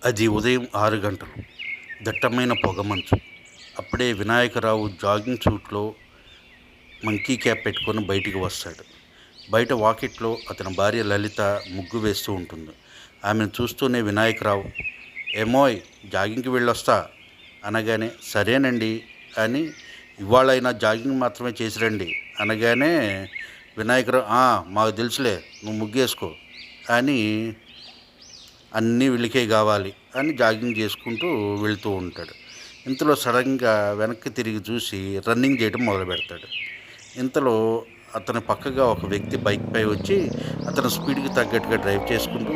అది ఉదయం 6 గంటలు. దట్టమైన పొగమంచు. అప్పుడే వినాయకరావు జాగింగ్ సూట్‌లో మంకీ క్యాప్ పెట్టుకొని బయటికి వస్తాడు. బయట వాకిట్లో అతని భార్య లలిత ముగ్గు వేస్తూ ఉంటుంది. ఆమెను చూస్తూనే వినాయకరావు, "ఏమోయ్! జాగింగ్‌కి వెళ్ళొస్తా" అనగానే, "సరేనండి" అని, "ఇవాళైనా జాగింగ్ మాత్రమే చేసి రండి" అనగానే వినాయకరావు, మాకు తెలుసులే, నువ్వు ముగ్గేసుకో" అని, "అన్నీ వీళ్ళకే కావాలి" అని జాగింగ్ చేసుకుంటూ వెళ్తూ ఉంటాడు. ఇంతలో సడన్గా వెనక్కి తిరిగి చూసి రన్నింగ్ చేయడం మొదలుపెడతాడు. ఇంతలో అతని పక్కగా ఒక వ్యక్తి బైక్పై వచ్చి అతని స్పీడ్కి తగ్గట్టుగా డ్రైవ్ చేసుకుంటూ,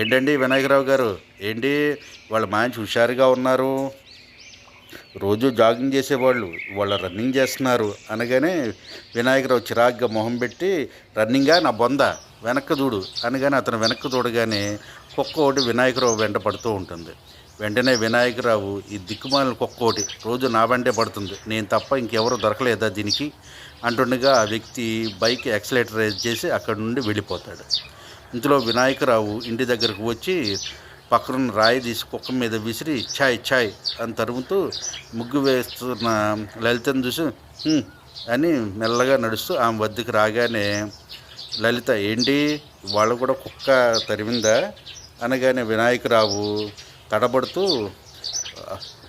"ఏంటండి వినాయకరావు గారు, ఏంటి వాళ్ళ మంచి హుషారుగా ఉన్నారు, రోజు జాగింగ్ చేసేవాళ్ళు ఇవాళ రన్నింగ్ చేస్తున్నారు" అనగానే వినాయకరావు చిరాగ్గా మొహం పెట్టి, "రన్నింగా నా బొంద, వెనక్కి చూడు" అనగానే అతను వెనక్కి చూడగానే కుక్క ఒకటి వినాయకరావు వెంట పడుతూ ఉంటుంది. వెంటనే వినాయకరావు, "ఈ దిక్కుమాలిన కుక్క ఒకటి రోజు నా వెంటే పడుతుంది, నేను తప్ప ఇంకెవరు దొరకలేదా దీనికి" అంటుండగా ఆ వ్యక్తి బైక్ యాక్సిలేటర్ రేజ్ చేసి అక్కడి నుండి వెళ్ళిపోతాడు. ఇంతలో వినాయకరావు ఇంటి దగ్గరకు వచ్చి పక్కనున్న రాయి తీసి కుక్క మీద విసిరి ఛాయ్ ఛాయ్ అని తరుముతూ ముగ్గు వేస్తున్న లలితను చూసి "హ్మ్" అని మెల్లగా నడుస్తూ ఆమె వద్దకు రాగానే లలిత, "ఏంటి వాళ్ళు కూడా కుక్క తరిమిందా" అనగానే వినాయకరావు తడబడుతూ,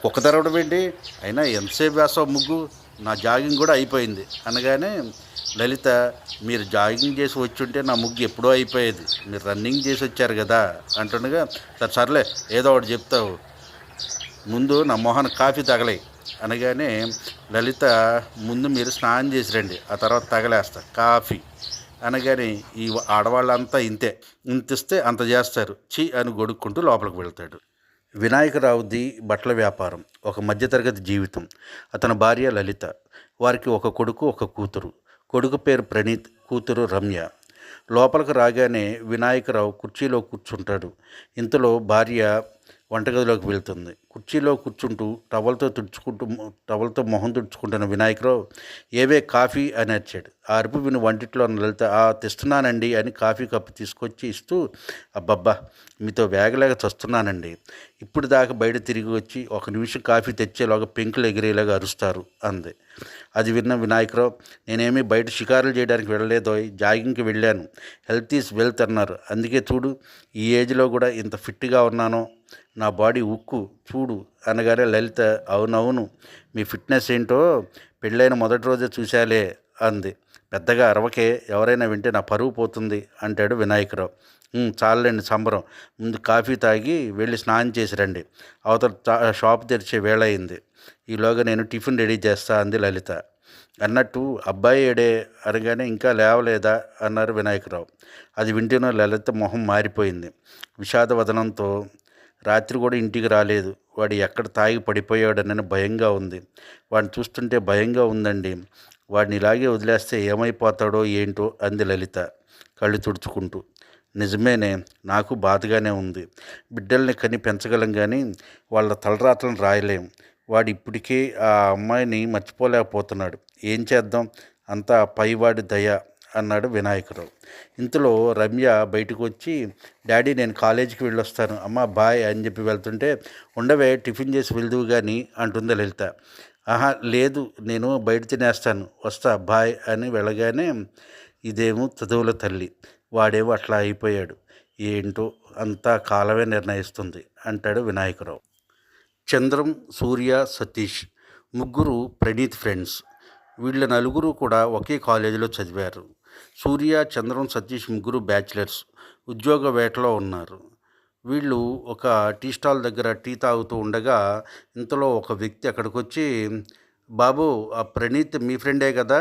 "కుక్క తరవడం ఏంటి, అయినా ఎంతసేపు వేస్తావు ముగ్గు, నా జాగింగ్ కూడా అయిపోయింది" అనగానే లలిత, "మీరు జాగింగ్ చేసి వచ్చుంటే నా ముగ్గు ఎప్పుడో అయిపోయేది, మీరు రన్నింగ్ చేసి వచ్చారు కదా" అంటుండగా, సర్లే ఏదో ఒకటి చెప్తావు, ముందు నా మొహాన కాఫీ తగలే" అనగానే లలిత, "ముందు మీరు స్నానం చేసి రండి, ఆ తర్వాత తగలేస్తా కాఫీ" అనగానే, "ఈ ఆడవాళ్ళంతా ఇంతే, ఇంత ఇస్తే అంత చేస్తారు, చీ" అని గొడుక్కుంటూ లోపలికి వెళ్తాడు. వినాయకరావుది బట్టల వ్యాపారం, ఒక మధ్యతరగతి జీవితం. అతని భార్య లలిత, వారికి ఒక కొడుకు ఒక కూతురు. కొడుకు పేరు ప్రణీత్, కూతురు రమ్య. లోపలికి రాగానే వినాయకరావు కుర్చీలో కూర్చుంటాడు. ఇంతలో భార్య వంటగదిలోకి వెళ్తుంది. కుర్చీలో కూర్చుంటూ టవల్తో మొహం తుడుచుకుంటున్న వినాయకరావు, "ఏవే కాఫీ" అని అరిచాడు. ఆ అరుపు విని వంటిట్లో ఉన్న లలిత, తెస్తున్నానండి" అని కాఫీ కప్పు తీసుకొచ్చి ఇస్తూ, "అబ్బబ్బా, మీతో వేగలేక చస్తున్నానండి, ఇప్పుడు దాకా బయట తిరిగి వచ్చి ఒక నిమిషం కాఫీ తెచ్చేలాగా పెంకులు ఎగిరేలాగా అరుస్తారు" అంది. అది విన్న వినాయకరావు, "నేనేమీ బయట షికారులు చేయడానికి వెళ్ళలేదోయ్, జాగింగ్కి వెళ్ళాను, హెల్త్ ఈజ్ వెల్త్ అన్నారు, అందుకే చూడు ఈ ఏజ్లో కూడా ఇంత ఫిట్గా ఉన్నానో, నా బాడీ ఉక్కు చూడు" అనగానే లలిత, "అవునవును, మీ ఫిట్నెస్ ఏంటో పెళ్ళైన మొదటి రోజే చూశాలే" అంది. "పెద్దగా అరవకే, ఎవరైనా వింటే నా పరువు పోతుంది" అంటాడు వినాయకరావు. చాలండి సంబరం, ముందు కాఫీ తాగి వెళ్ళి స్నానం చేసి రండి, అవతల షాప్ తెరిచే వేళ అయింది, ఈలోగా నేను టిఫిన్ రెడీ చేస్తా అంది లలిత. అన్నట్టు అబ్బాయి ఏడే అనగానే, "ఇంకా లేవలేదా" అన్నారు వినాయకరావు. అది వింటున్న లలిత మొహం మారిపోయింది. విషాదవదనంతో, "రాత్రి కూడా ఇంటికి రాలేదు, వాడు ఎక్కడ తాగి పడిపోయాడనని భయంగా ఉంది, వాడిని చూస్తుంటే భయంగా ఉందండి, వాడిని ఇలాగే వదిలేస్తే ఏమైపోతాడో ఏంటో" అంది లలిత కళ్ళు తుడుచుకుంటూ. "నిజమేనే, నాకు బాధగానే ఉంది, బిడ్డల్ని కని పెంచగలం కానీ వాళ్ళ తలరాతలను రాయలేం, వాడు ఇప్పటికే ఆ అమ్మాయిని మర్చిపోలేకపోతున్నాడు, ఏం చేద్దాం, అంతా పైవాడి దయ" అన్నాడు వినాయకరావు. ఇంతలో రమ్య బయటకు వచ్చి, "డాడీ, నేను కాలేజీకి వెళ్ళొస్తాను, అమ్మ బాయ్" అని చెప్పి వెళ్తుంటే, "ఉండవే, టిఫిన్ చేసి వెళ్దువు కానీ" అంటుంది లలిత. లేదు, నేను బయట తినేస్తాను, వస్తా బాయ్" అని వెళ్ళగానే, "ఇదేమో చదువుల తల్లి, వాడేమో అట్లా అయిపోయాడు, ఏంటో అంతా కాలమే నిర్ణయిస్తుంది" అంటాడు వినాయకరావు. చంద్రం, సూర్య, సతీష్ ముగ్గురు ప్రణీత్ ఫ్రెండ్స్. వీళ్ళ నలుగురు కూడా ఒకే కాలేజీలో చదివారు. సూర్య, చంద్రం, సతీష్ ముగ్గురు బ్యాచిలర్స్, ఉద్యోగ వేటలో ఉన్నారు. వీళ్ళు ఒక టీ స్టాల్ దగ్గర టీ తాగుతూ ఉండగా ఇంతలో ఒక వ్యక్తి అక్కడికి వచ్చి, "బాబు, ఆ ప్రణీత్ మీ ఫ్రెండే కదా,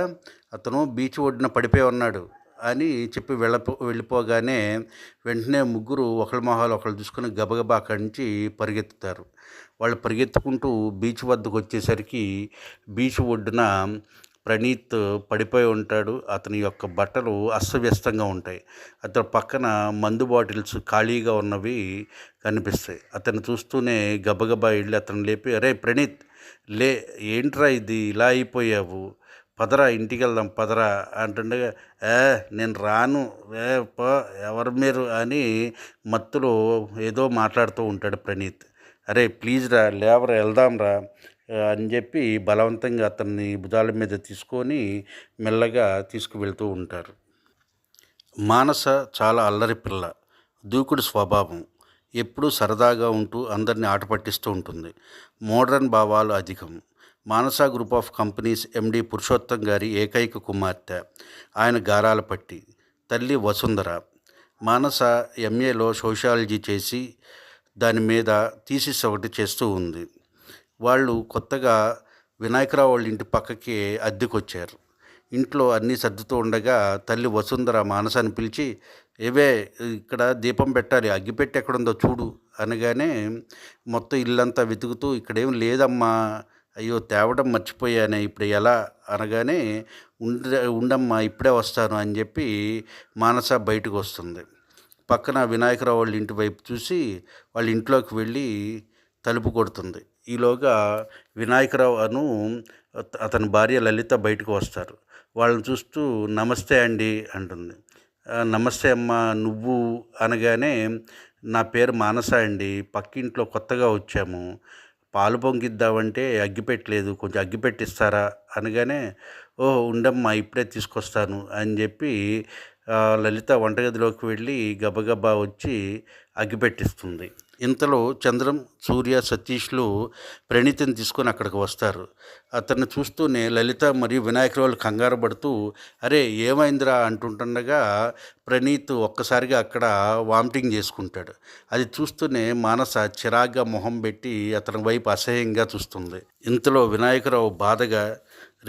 అతను బీచ్ ఒడ్డున పడిపోయి ఉన్నాడు" అని చెప్పి వెళ్ళిపోగానే వెంటనే ముగ్గురు ఒకళ్ళ మొహాలు ఒకళ్ళు చూసుకొని గబగబా అక్కడి నుంచి పరిగెత్తుతారు. వాళ్ళు పరిగెత్తుకుంటూ బీచ్ వద్దకు వచ్చేసరికి బీచ్ ఒడ్డున ప్రణీత్ పడిపోయి ఉంటాడు. అతని యొక్క బట్టలు అస్తవ్యస్తంగా ఉంటాయి. అతని పక్కన మందు బాటిల్స్ ఖాళీగా ఉన్నవి కనిపిస్తాయి. అతను చూస్తూనే గబగబా వెళ్ళి అతను లేపి, "అరే ప్రణీత్, లే, ఏంట్రా ఇది ఇలా అయిపోయావు, పదరా ఇంటికి వెళ్దాం పదరా అంటుండగా, ఏ నేను రాను, ఏ పో ఎవరు మీరు అని మత్తులో ఏదో మాట్లాడుతూ ఉంటాడు ప్రణీత్. అరే ప్లీజ్ రా లేవరా వెళ్దాం రా అని చెప్పి బలవంతంగా అతన్ని భుజాల మీద తీసుకొని మెల్లగా తీసుకువెళ్తూ ఉంటారు. మానస చాలా అల్లరి పిల్ల, దూకుడు స్వభావం, ఎప్పుడూ సరదాగా ఉంటూ అందరినీ ఆట పట్టిస్తూ ఉంటుంది. మోడ్రన్ భావాలు అధికం. Manasa group of companies MD Purushottam గారి ఏకైక కుమార్తె. ఆయన గారాల పట్టి. తల్లి వసుంధర. మానస ఎంఏలో సోషియాలజీ చేసి దాని మీద థీసిస్ ఒకటి చేస్తూ ఉంది. వాళ్ళు కొత్తగా వినాయకరావు వాళ్ళ ఇంటి పక్కకి అద్దెకొచ్చారు. ఇంట్లో అన్నీ సర్దుతూ ఉండగా తల్లి వసుంధర మానసాన్ని పిలిచి, ఏవే ఇక్కడ దీపం పెట్టాలి, అగ్గిపెట్టి ఎక్కడుందో చూడు అనగానే మొత్తం ఇల్లంతా వెతుకుతూ ఇక్కడేం లేదమ్మా, అయ్యో తేవడం మర్చిపోయానే ఇప్పుడు ఎలా అనగానే, ఉండమ్మా ఇప్పుడే వస్తాను అని చెప్పి మానస బయటకు వస్తుంది. పక్కన వినాయకరావు వాళ్ళ ఇంటి వైపు చూసి వాళ్ళ ఇంట్లోకి వెళ్ళి తలుపు కొడుతుంది. ఈలోగా వినాయకరావు అతని భార్య లలిత బయటకు వస్తారు. వాళ్ళని చూస్తూ నమస్తే అండి అంటుంది. నమస్తే అమ్మ, నువ్వు అనగానే, నా పేరు మానస అండి, పక్కింట్లో కొత్తగా వచ్చాము, పాలు పొంగిద్దామంటే అగ్గిపెట్టలేదు, కొంచెం అగ్గిపెట్టిస్తారా అనగానే, ఓహో ఉండమ్మా ఇప్పుడే తీసుకొస్తాను అని చెప్పి లలిత వంటగదిలోకి వెళ్ళి గబగబా వచ్చి అగ్గిపెట్టిస్తుంది. ఇంతలో చంద్రం, సూర్య, సతీష్లు ప్రణీతిని తీసుకొని అక్కడికి వస్తారు. అతన్ని చూస్తూనే లలిత మరియు వినాయకరావులు కంగారు పడుతూ, అరే ఏమైందిరా అంటుండగా ప్రణీత్ ఒక్కసారిగా అక్కడ వామిటింగ్ చేసుకుంటాడు. అది చూస్తూనే మానస చిరాగ్గా మొహం పెట్టి అతని వైపు అసహ్యంగా చూస్తుంది. ఇంతలో వినాయకరావు బాధగా,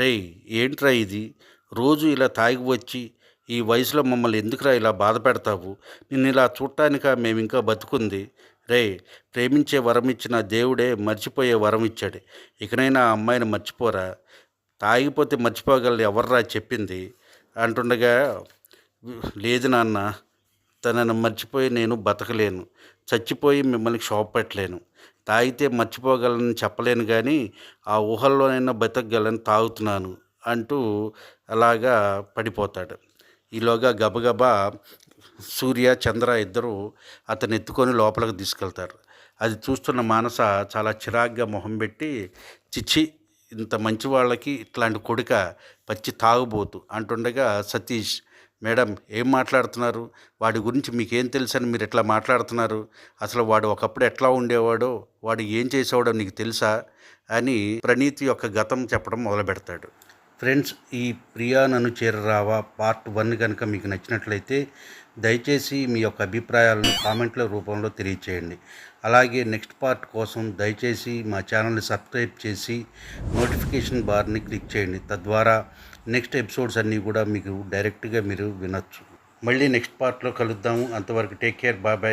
రేయ్ ఏంట్రా ఇది, రోజు ఇలా తాగి వచ్చి ఈ వయసులో మమ్మల్ని ఎందుకురా ఇలా బాధ పెడతావు, నిన్ను ఇలా చూడటానిక మేము ఇంకా బతుకుంది, రే ప్రేమించే వరం ఇచ్చిన దేవుడే మర్చిపోయే వరం ఇచ్చాడు, ఇకనైనా ఆ అమ్మాయిని మర్చిపోరా, తాగిపోతే మర్చిపోగలని ఎవర్రా చెప్పింది అంటుండగా, లేదు నాన్న, తనను మర్చిపోయి నేను బతకలేను, చచ్చిపోయి మిమ్మల్ని క్షోభ పెట్టలేను, తాగితే మర్చిపోగలను చెప్పలేను కానీ ఆ ఊహల్లోనైనా బతకగలను తాగుతున్నాను అంటూ అలాగా పడిపోతాడు. ఈలోగా గబగబా సూర్య, చంద్ర ఇద్దరు అతన్ని ఎత్తుకొని లోపలికి తీసుకెళ్తారు. అది చూస్తున్న మానస చాలా చిరాగ్గా మొహం పెట్టి, చిచ్చి ఇంత మంచి వాళ్ళకి ఇట్లాంటి కొడుక, పచ్చి తాగుబోతు అంటుండగా సతీష్, మేడం ఏం మాట్లాడుతున్నారు, వాడి గురించి మీకేం తెలుసని మీరు ఎట్లా మాట్లాడుతున్నారు, అసలు వాడు ఒకప్పుడు ఎట్లా ఉండేవాడో, వాడు ఏం చేసేవాడో నీకు తెలుసా అని ప్రణీత్ యొక్క గతం చెప్పడం మొదలు పెడతాడు. ఫ్రెండ్స్, ఈ ప్రియా నన్ను చేరరావా పార్ట్ 1 కనుక మీకు నచ్చినట్లయితే దయచేసి మీ యొక్క అభిప్రాయాలను కామెంట్ల రూపంలో తెలియచేయండి. అలాగే నెక్స్ట్ పార్ట్ కోసం దయచేసి మా ఛానల్ని సబ్స్క్రైబ్ చేసి నోటిఫికేషన్ బార్ని క్లిక్ చేయండి. తద్వారా నెక్స్ట్ ఎపిసోడ్స్ అన్నీ కూడా మీకు డైరెక్ట్గా మీరు వినొచ్చు. మళ్ళీ నెక్స్ట్ పార్ట్లో కలుద్దాము. అంతవరకు టేక్ కేర్, బాయ్ బాయ్.